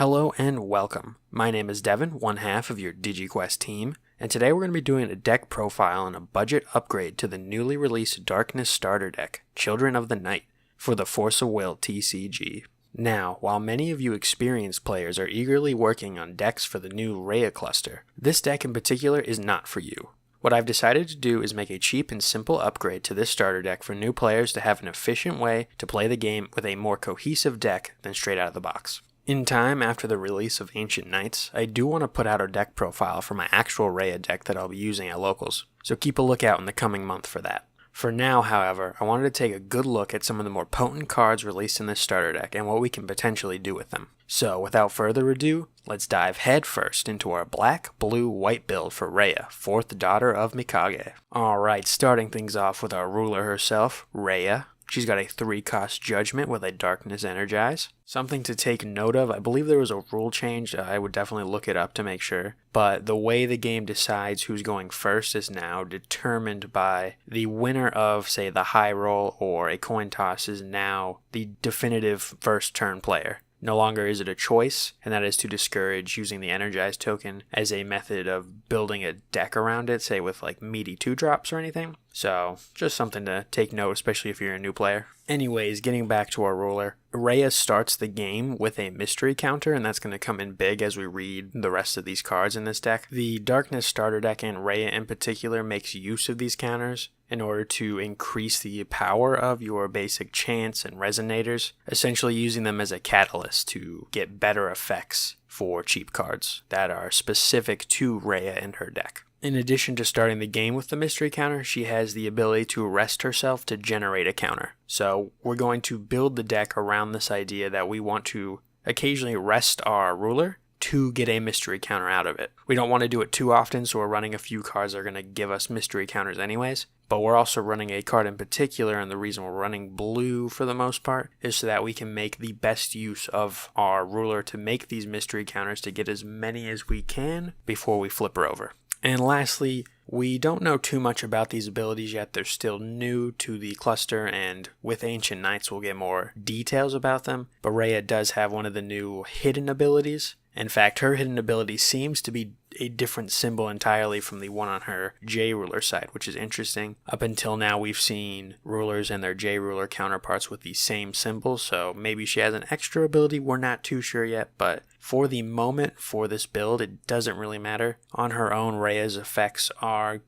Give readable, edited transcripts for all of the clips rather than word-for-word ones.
Hello and welcome. My name is Devin, one half of your DigiQuest team, and today we're going to be doing a deck profile and a budget upgrade to the newly released Darkness starter deck, Children of the Night, for the Force of Will TCG. Now, while many of you experienced players are eagerly working on decks for the new Raya cluster, this deck in particular is not for you. What I've decided to do is make a cheap and simple upgrade to this starter deck for new players to have an efficient way to play the game with a more cohesive deck than straight out of the box. In time after the release of Ancient Knights, I do want to put out a deck profile for my actual Raya deck that I'll be using at locals, so keep a lookout in the coming month for that. For now, however, I wanted to take a good look at some of the more potent cards released in this starter deck and what we can potentially do with them. So without further ado, let's dive headfirst into our black, blue, white build for Raya, 4th daughter of Mikage. Alright, starting things off with our ruler herself, Raya. She's got a 3-cost Judgment with a Darkness Energize. Something to take note of, I believe there was a rule change, I would definitely look it up to make sure, but the way the game decides who's going first is now determined by the winner of, say, the high roll or a coin toss is now the definitive first turn player. No longer is it a choice, and that is to discourage using the Energize token as a method of building a deck around it, say with like meaty 2-drops or anything. So, just something to take note, especially if you're a new player. Anyways, getting back to our ruler, Raya starts the game with a mystery counter, and that's going to come in big as we read the rest of these cards in this deck. The Darkness starter deck and Raya in particular makes use of these counters in order to increase the power of your basic chants and resonators, essentially using them as a catalyst to get better effects for cheap cards that are specific to Raya and her deck. In addition to starting the game with the mystery counter, she has the ability to rest herself to generate a counter. So we're going to build the deck around this idea that we want to occasionally rest our ruler to get a mystery counter out of it. We don't want to do it too often, so we're running a few cards that are going to give us mystery counters anyways. But we're also running a card in particular, and the reason we're running blue for the most part is so that we can make the best use of our ruler to make these mystery counters to get as many as we can before we flip her over. And lastly, we don't know too much about these abilities yet. They're still new to the cluster, and with Ancient Knights we'll get more details about them. But Raya does have one of the new hidden abilities. In fact, her hidden ability seems to be a different symbol entirely from the one on her J-ruler side, which is interesting. Up until now, we've seen rulers and their J-ruler counterparts with the same symbol, so maybe she has an extra ability, we're not too sure yet, but for the moment, for this build, it doesn't really matter. On her own, Raya's effects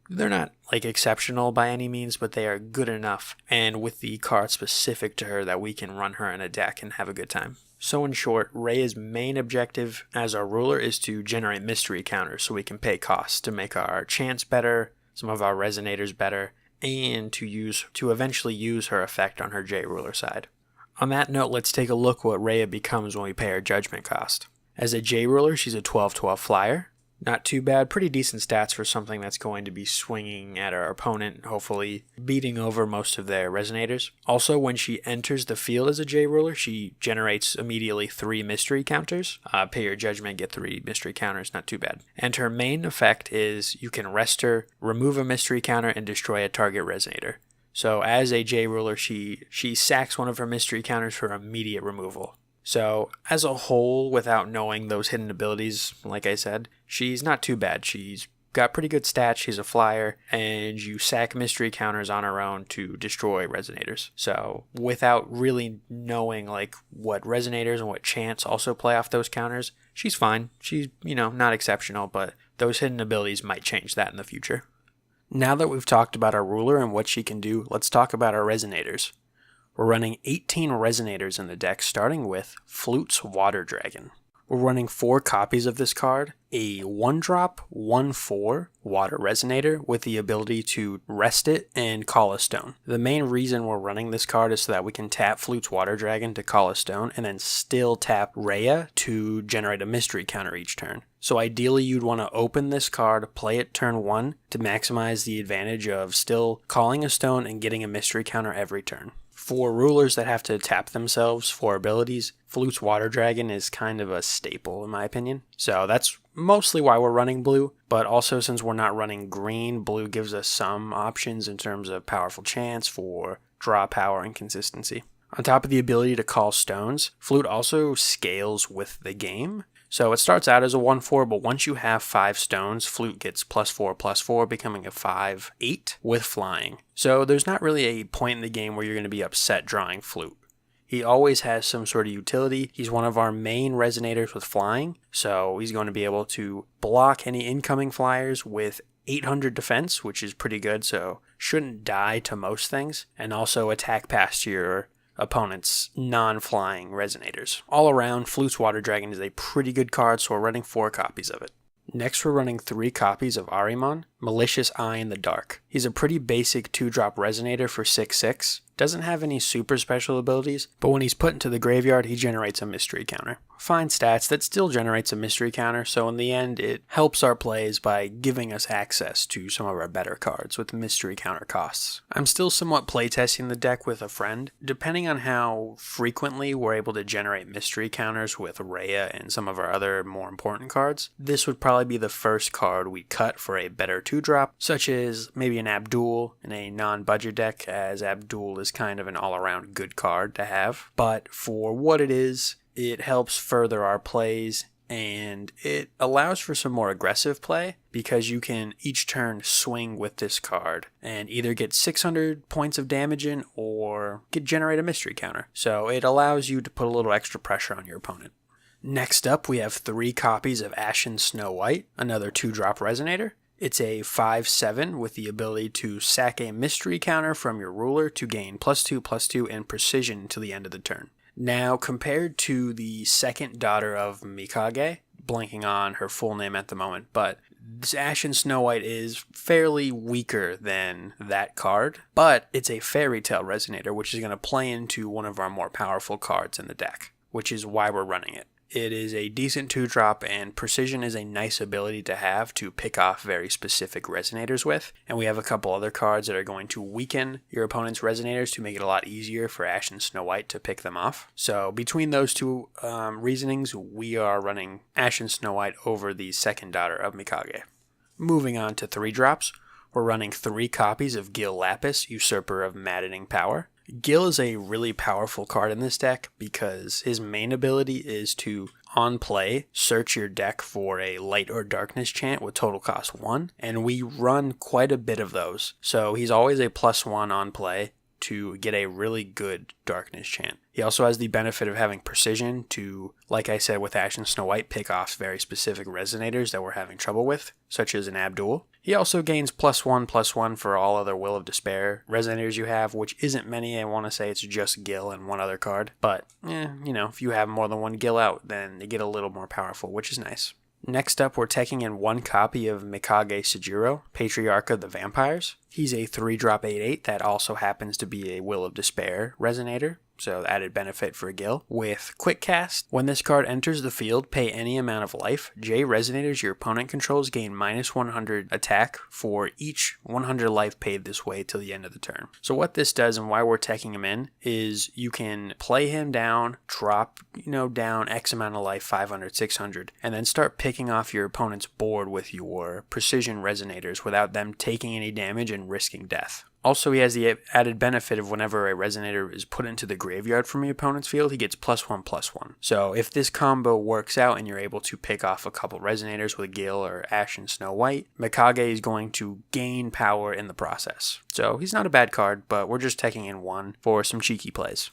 they're not like exceptional by any means, but they are good enough, and with the card specific to her that we can run her in a deck and have a good time. So in short, Raya's main objective as our ruler is to generate mystery counters so we can pay costs to make our chants better, some of our resonators better, and to eventually use her effect on her J-ruler side. On that note, let's take a look what Raya becomes when we pay her judgment cost. As a J-ruler, she's a 12/12 flyer. Not too bad, pretty decent stats for something that's going to be swinging at our opponent, hopefully beating over most of their resonators. Also, when she enters the field as a J-ruler, she generates immediately 3 mystery counters. Pay your judgment, get 3 mystery counters, not too bad. And her main effect is you can rest her, remove a mystery counter, and destroy a target resonator. So as a J-ruler, she sacks one of her mystery counters for immediate removal. So, as a whole, without knowing those hidden abilities, like I said, she's not too bad. She's got pretty good stats, she's a flyer, and you sack mystery counters on her own to destroy resonators. So, without really knowing like what resonators and what chants also play off those counters, she's fine. She's, not exceptional, but those hidden abilities might change that in the future. Now that we've talked about our ruler and what she can do, let's talk about our resonators. We're running 18 resonators in the deck, starting with Flute's Water Dragon. We're running 4 copies of this card, a 1-drop, 1/4 water resonator with the ability to rest it and call a stone. The main reason we're running this card is so that we can tap Flute's Water Dragon to call a stone and then still tap Raya to generate a mystery counter each turn. So ideally you'd want to open this card, play it turn 1 to maximize the advantage of still calling a stone and getting a mystery counter every turn. For rulers that have to tap themselves for abilities, Flute's Water Dragon is kind of a staple in my opinion. So that's mostly why we're running blue, but also since we're not running green, blue gives us some options in terms of powerful chance for draw power and consistency. On top of the ability to call stones, Flute also scales with the game. So it starts out as a 1/4, but once you have 5 stones, Flute gets +4/+4, becoming a 5/8 with flying. So there's not really a point in the game where you're going to be upset drawing Flute. He always has some sort of utility. He's one of our main resonators with flying, so he's going to be able to block any incoming flyers with 800 defense, which is pretty good, so shouldn't die to most things, and also attack past your opponent's non-flying resonators. All around, Flute's Water Dragon is a pretty good card, so we're running 4 copies of it. Next, we're running 3 copies of Ahriman, Malicious Eye in the Dark. He's a pretty basic 2-drop resonator for 6/6. Doesn't have any super special abilities, but when he's put into the graveyard, he generates a mystery counter. Fine stats that still generates a mystery counter, so in the end, it helps our plays by giving us access to some of our better cards with mystery counter costs. I'm still somewhat playtesting the deck with a friend. Depending on how frequently we're able to generate mystery counters with Rhea and some of our other more important cards, this would probably be the first card we cut for a better 2-drop, such as maybe an Abdul in a non-budget deck, as Abdul is kind of an all-around good card to have. But for what it is, it helps further our plays, and it allows for some more aggressive play because you can each turn swing with this card and either get 600 points of damage in or generate a mystery counter. So it allows you to put a little extra pressure on your opponent. Next up, we have 3 copies of Ashen Snow White, another 2-drop resonator. It's a 5/7 with the ability to sack a mystery counter from your ruler to gain +2/+2 and precision until the end of the turn. Now, compared to the second daughter of Mikage, blanking on her full name at the moment, but this Ashen Snow White is fairly weaker than that card, but it's a Fairy Tale resonator, which is going to play into one of our more powerful cards in the deck, which is why we're running it. It is a decent 2-drop, and precision is a nice ability to have to pick off very specific resonators with. And we have a couple other cards that are going to weaken your opponent's resonators to make it a lot easier for Ashen Snow White to pick them off. So between those two reasonings, we are running Ashen Snow White over the second daughter of Mikage. Moving on to 3-drops, we're running 3 copies of Gil Lapis, Usurper of Maddening Power. Gil is a really powerful card in this deck because his main ability is to, on play, search your deck for a Light or Darkness chant with total cost 1, and we run quite a bit of those. So he's always a +1 on play to get a really good Darkness chant. He also has the benefit of having precision to, like I said with Ashen Snow White, pick off very specific resonators that we're having trouble with, such as an Abdul. He also gains +1/+1 for all other Will of Despair resonators you have, which isn't many. I want to say it's just Gil and one other card. But, if you have more than one Gil out, then they get a little more powerful, which is nice. Next up, we're taking in 1 copy of Mikage Sejiro, Patriarch of the Vampires. He's a 3-drop 8/8 that also happens to be a Will of Despair resonator, so added benefit for Gil. With Quick Cast, when this card enters the field, pay any amount of life. J resonators your opponent controls gain -100 attack for each 100 life paid this way till the end of the turn. So what this does and why we're taking him in is you can play him down, drop down X amount of life, 500, 600, and then start picking off your opponent's board with your precision resonators without them taking any damage and risking death. Also, he has the added benefit of whenever a resonator is put into the graveyard from your opponent's field, he gets +1/+1. So if this combo works out and you're able to pick off a couple resonators with Gil or Ashen Snow White, Mikage is going to gain power in the process. So he's not a bad card, but we're just taking in 1 for some cheeky plays.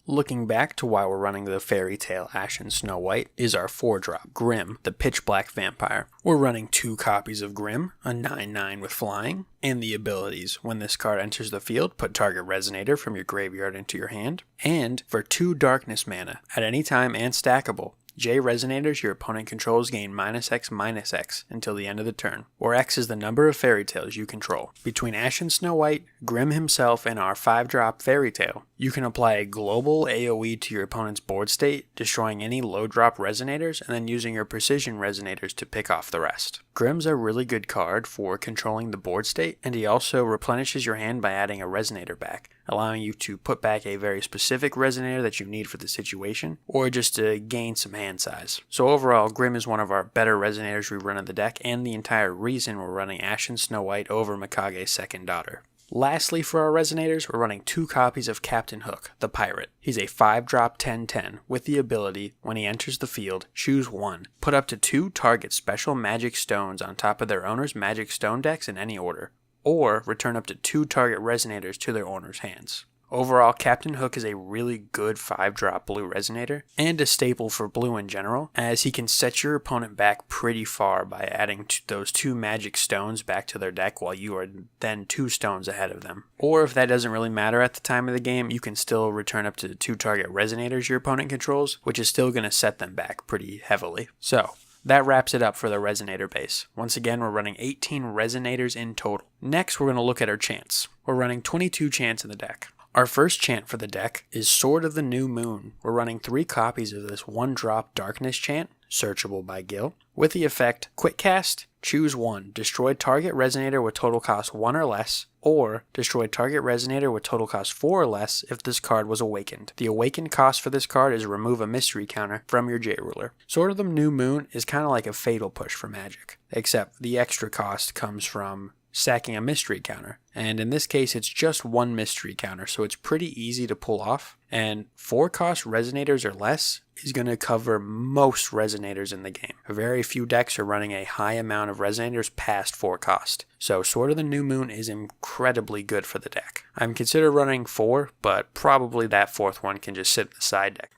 Looking back to why we're running the Fairy Tale Ashen Snow White is our 4-drop, Grim, the Pitch Black Vampire. We're running 2 copies of Grim, a 9/9 with flying, and the abilities. When this card enters the field, put target resonator from your graveyard into your hand, and for 2 darkness mana, at any time and stackable. J resonators your opponent controls gain -X/-X until the end of the turn, where X is the number of fairy tales you control. Between Ashen Snow White, Grim himself, and our 5-drop Fairy Tale, you can apply a global AoE to your opponent's board state, destroying any low-drop resonators, and then using your precision resonators to pick off the rest. Grim's a really good card for controlling the board state, and he also replenishes your hand by adding a resonator back, allowing you to put back a very specific resonator that you need for the situation, or just to gain some hand size. So overall, Grim is one of our better resonators we run in the deck, and the entire reason we're running Ashen Snow White over Mikage's second daughter. Lastly, for our resonators, we're running 2 copies of Captain Hook, the Pirate. He's a 5-drop 10/10 with the ability, when he enters the field, choose 1. Put up to 2 target special magic stones on top of their owner's magic stone decks in any order, or return up to 2 target resonators to their owner's hands. Overall, Captain Hook is a really good 5-drop blue resonator, and a staple for blue in general, as he can set your opponent back pretty far by adding those 2 magic stones back to their deck while you are then 2 stones ahead of them. Or if that doesn't really matter at the time of the game, you can still return up to 2 target resonators your opponent controls, which is still going to set them back pretty heavily. So, that wraps it up for the resonator base. Once again, we're running 18 resonators in total. Next, we're going to look at our chants. We're running 22 chants in the deck. Our first chant for the deck is Sword of the New Moon. We're running 3 copies of this 1-drop Darkness chant, searchable by Gil, with the effect Quick Cast, choose 1, destroy target resonator with total cost 1 or less, or destroy target resonator with total cost 4 or less if this card was awakened. The awakened cost for this card is remove a mystery counter from your J ruler. Sword of the New Moon is kind of like a fatal push for Magic, except the extra cost comes from sacking a mystery counter, and in this case it's just 1 mystery counter, so it's pretty easy to pull off, and 4 cost resonators or less is going to cover most resonators in the game. Very few decks are running a high amount of resonators past 4 cost, so Sword of the New Moon is incredibly good for the deck. I'm considering running 4, but probably that 4th one can just sit in the side deck.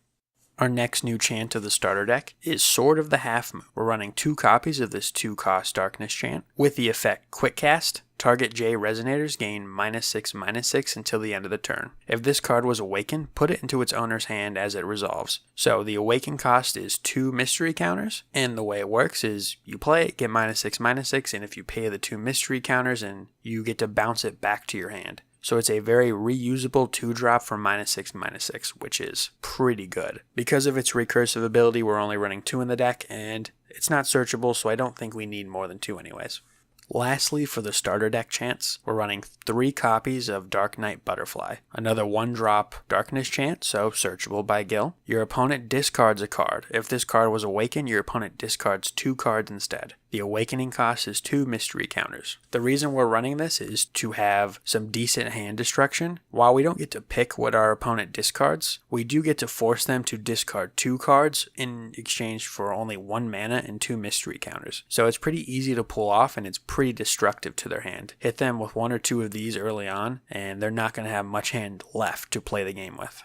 Our next new chant of the starter deck is Sword of the Half Moon. We're running 2 copies of this 2-cost Darkness chant with the effect Quick Cast. Target J resonators gain -6/-6 until the end of the turn. If this card was awakened, put it into its owner's hand as it resolves. So the awaken cost is 2 mystery counters, and the way it works is you play it, get -6/-6, and if you pay the 2 mystery counters, and you get to bounce it back to your hand. So it's a very reusable 2-drop for -6/-6, which is pretty good. Because of its recursive ability, we're only running 2 in the deck, and it's not searchable, so I don't think we need more than 2 anyways. Lastly, for the starter deck chants, we're running 3 copies of Dark Knight Butterfly. Another 1-drop Darkness chant, so searchable by Gil. Your opponent discards a card. If this card was awakened, your opponent discards 2 cards instead. The awakening cost is 2 mystery counters. The reason we're running this is to have some decent hand destruction. While we don't get to pick what our opponent discards, we do get to force them to discard 2 cards in exchange for only 1 mana and 2 mystery counters. So it's pretty easy to pull off, and it's pretty destructive to their hand. Hit them with 1 or 2 of these early on, and they're not going to have much hand left to play the game with.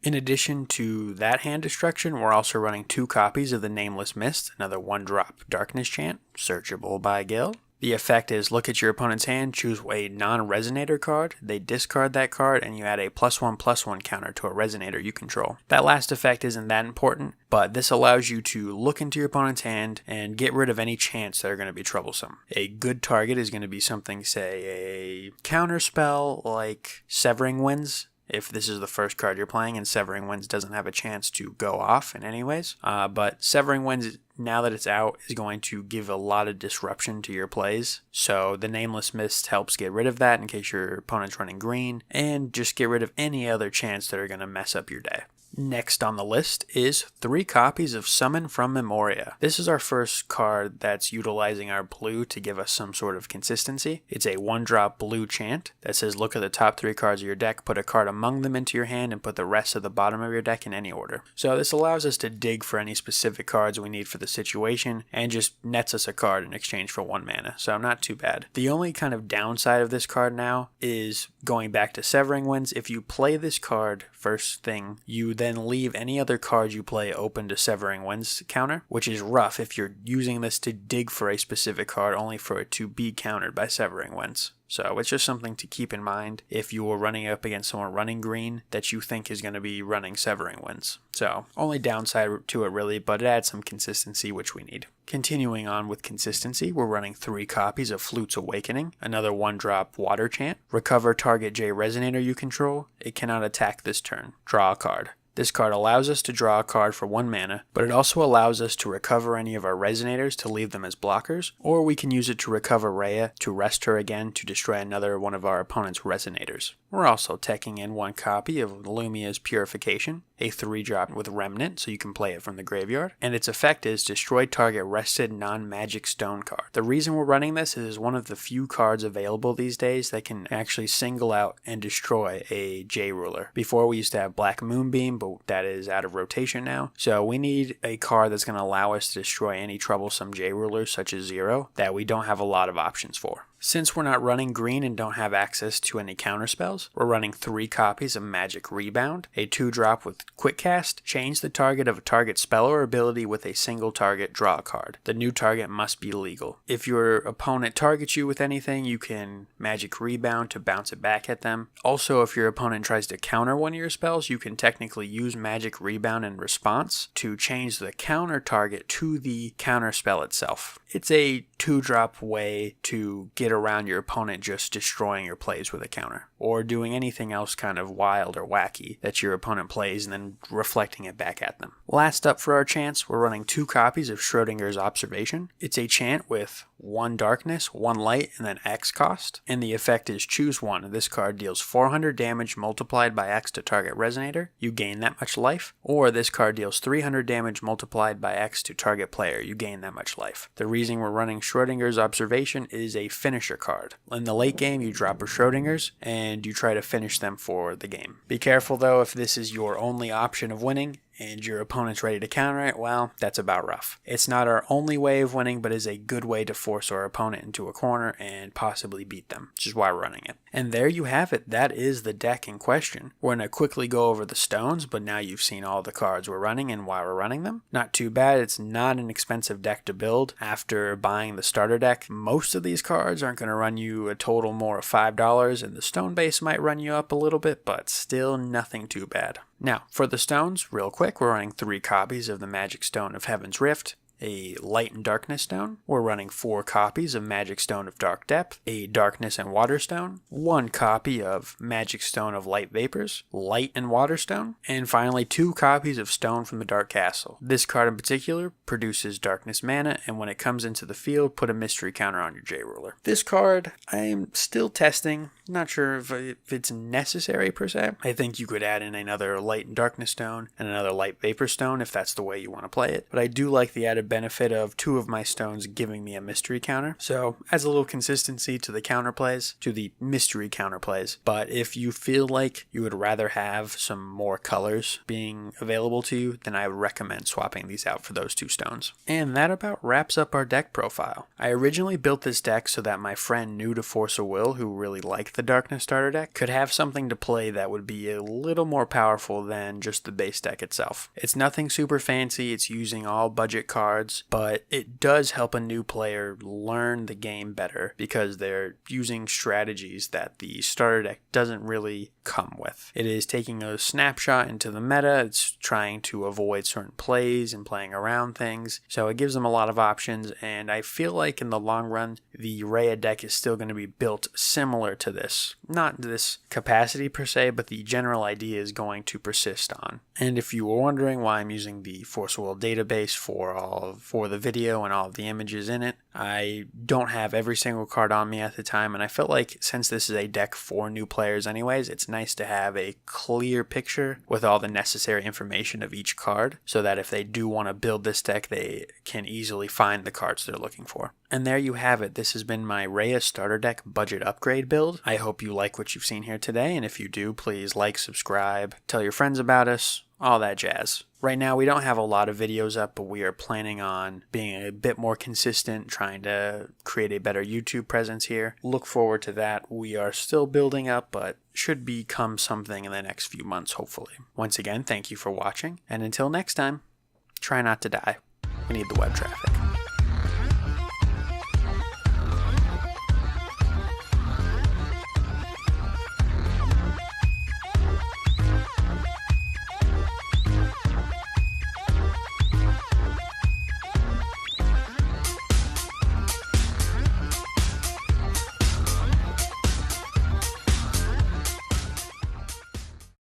In addition to that hand destruction, we're also running 2 copies of the Nameless Mist, another 1-drop Darkness chant, searchable by Gil. The effect is look at your opponent's hand, choose a non-resonator card, they discard that card, and you add a +1/+1 counter to a resonator you control. That last effect isn't that important, but this allows you to look into your opponent's hand and get rid of any chants that are going to be troublesome. A good target is going to be something, say, a counter spell like Severing Winds, if this is the first card you're playing and Severing Winds doesn't have a chance to go off in any ways. But Severing Winds, now that it's out, is going to give a lot of disruption to your plays. So the Nameless Mist helps get rid of that in case your opponent's running green, and just get rid of any other chants that are going to mess up your day. Next on the list is 3 copies of Summon from Memoria. This is our first card that's utilizing our blue to give us some sort of consistency. It's a 1-drop blue chant that says look at the top 3 cards of your deck, put a card among them into your hand, and put the rest at the bottom of your deck in any order. So this allows us to dig for any specific cards we need for the situation, and just nets us a card in exchange for 1 mana, so not too bad. The only kind of downside of this card now is going back to Severing Winds. If you play this card first thing, you then leave any other cards you play open to Severing Winds counter, which is rough if you're using this to dig for a specific card only for it to be countered by Severing Winds. So it's just something to keep in mind if you were running up against someone running green that you think is going to be running Severing Winds. So only downside to it really, but it adds some consistency, which we need. Continuing on with consistency, we're running 3 copies of Flute's Awakening, another 1-drop water chant. Recover target J resonator you control. It cannot attack this turn. Draw a card. This card allows us to draw a card for 1 mana, but it also allows us to recover any of our resonators to leave them as blockers, or we can use it to recover Rhea to rest her again to destroy another one of our opponent's resonators. We're also teching in 1 copy of Lumia's Purification, a 3-drop with Remnant, so you can play it from the graveyard, and its effect is destroy target rested non-magic stone card. The reason we're running this is one of the few cards available these days that can actually single out and destroy a J-Ruler. Before we used to have Black Moonbeam, but that is out of rotation now, so we need a card that's going to allow us to destroy any troublesome J-Rulers such as Zero that we don't have a lot of options for. Since we're not running green and don't have access to any counterspells, we're running 3 copies of Magic Rebound, a 2-drop with Quick Cast. Change the target of a target spell or ability with a single target, draw a card. The new target must be legal. If your opponent targets you with anything, you can Magic Rebound to bounce it back at them. Also, if your opponent tries to counter one of your spells, you can technically use Magic Rebound in response to change the counter target to the counter spell itself. It's a 2-drop way to get around your opponent just destroying your plays with a counter, or doing anything else kind of wild or wacky that your opponent plays and then reflecting it back at them. Last up for our chants, we're running 2 copies of Schrodinger's Observation. It's a chant with 1 darkness, 1 light, and then X cost, and the effect is choose 1. This card deals 400 damage multiplied by X to target resonator, you gain that much life, or this card deals 300 damage multiplied by X to target player, you gain that much life. The reason we're running Schrodinger's Observation is a finisher card. In the late game, you drop a Schrodinger's and you try to finish them for the game. Be careful though, if this is your only option of winning and your opponent's ready to counter it, well, that's about rough. It's not our only way of winning, but is a good way to force our opponent into a corner and possibly beat them, which is why we're running it. And there you have it. That is the deck in question. We're going to quickly go over the stones, but now you've seen all the cards we're running and why we're running them. Not too bad. It's not an expensive deck to build. After buying the starter deck, most of these cards aren't going to run you a total more of $5, and the stone base might run you up a little bit, but still nothing too bad. Now, for the stones, real quick, we're running 3 copies of the Magic Stone of Heaven's Rift, a Light and Darkness Stone. We're running 4 copies of Magic Stone of Dark Depth, a Darkness and Water Stone, 1 copy of Magic Stone of Light Vapors, Light and Water Stone, and finally 2 copies of Stone from the Dark Castle. This card in particular produces Darkness mana, and when it comes into the field, put a mystery counter on your J-Ruler. This card, I am still testing. Not sure if it's necessary per se. I think you could add in another Light and Darkness Stone and another Light Vapor Stone if that's the way you want to play it. But I do like the added benefit of 2 of my stones giving me a mystery counter. So adds a little consistency to the counter plays, to the mystery counter plays. But if you feel like you would rather have some more colors being available to you, then I would recommend swapping these out for those 2 stones. And that about wraps up our deck profile. I originally built this deck so that my friend new to Force of Will, who really liked the Darkness starter deck, could have something to play that would be a little more powerful than just the base deck itself. It's nothing super fancy, it's using all budget cards, but it does help a new player learn the game better because they're using strategies that the starter deck doesn't really come with. It is taking a snapshot into the meta, it's trying to avoid certain plays and playing around things, so it gives them a lot of options, and I feel like in the long run, the Rhea deck is still going to be built similar to this. Not this capacity per se, but the general idea is going to persist on. And if you were wondering why I'm using the Force of Will database for the video and all of the images in it, I don't have every single card on me at the time, and I felt like since this is a deck for new players anyways, it's nice to have a clear picture with all the necessary information of each card, so that if they do want to build this deck, they can easily find the cards they're looking for. And there you have it. This has been my Rhea starter deck budget upgrade build. I hope you like what you've seen here today, and if you do, please like, subscribe, tell your friends about us, all that jazz. Right now, we don't have a lot of videos up, but we are planning on being a bit more consistent, trying to create a better YouTube presence here. Look forward to that. We are still building up, but should become something in the next few months, hopefully. Once again, thank you for watching, and until next time, try not to die. We need the web traffic.